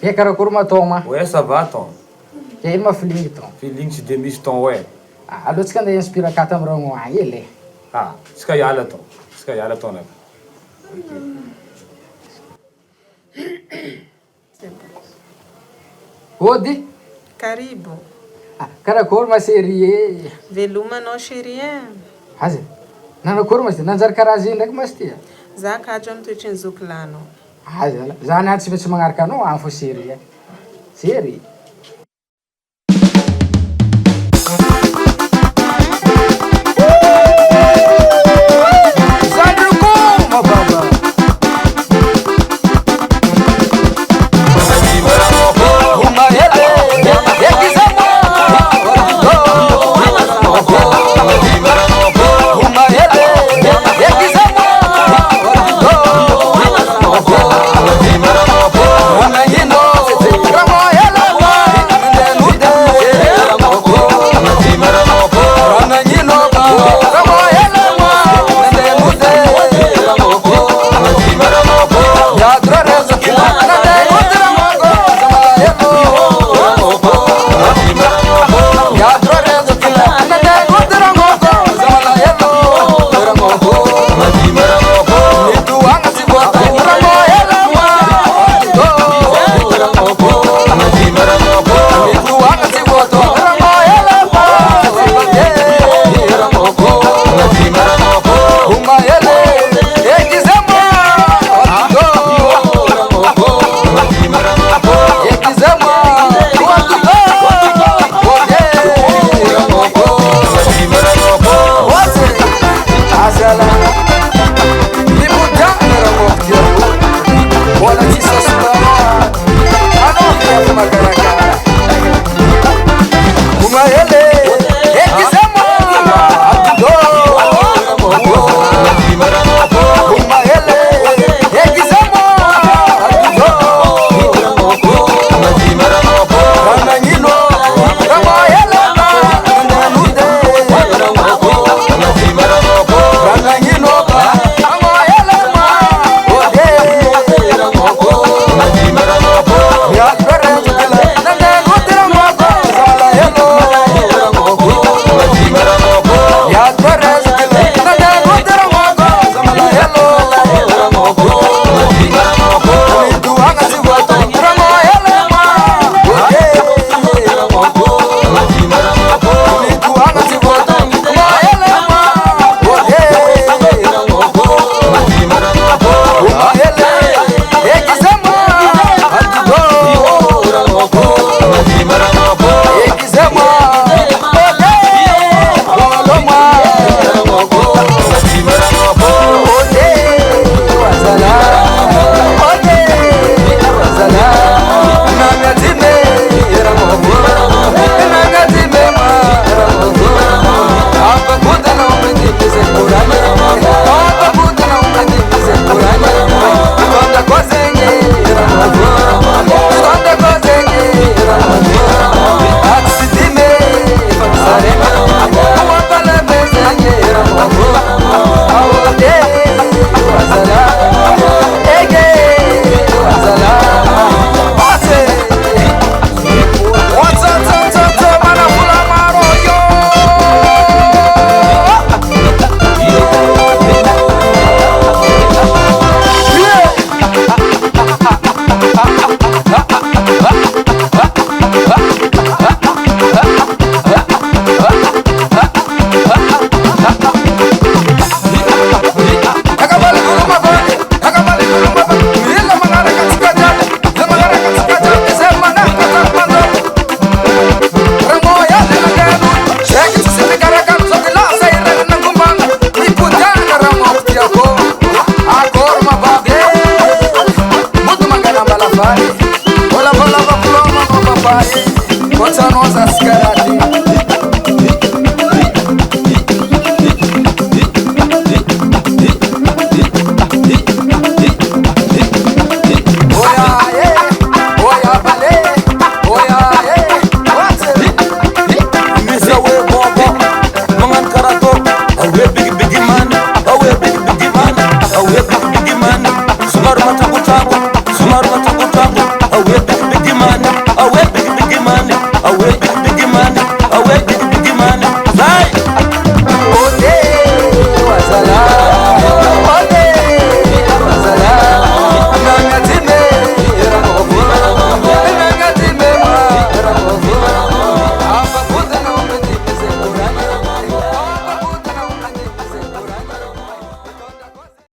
Ke karakory ma tao ma? Ouais, ça va ton. Ke ino ma feeling tao? Feeling tsy de misy ton ouais. Allo tsika andeha inspira kata amy ragno agny ele. Ah, tsika hiala ton. Tsika hiala ton naka. Ody? Karibu. Karakory ma chérie e? Velomanao chérie. Aza, nanakory ma nanjary karaha zay ndraiky mas tia? Za kajo amy toetriny zokilanao. Aza, za nahy tsy maintsy magnaraka anao agny fo chérie. Chérie.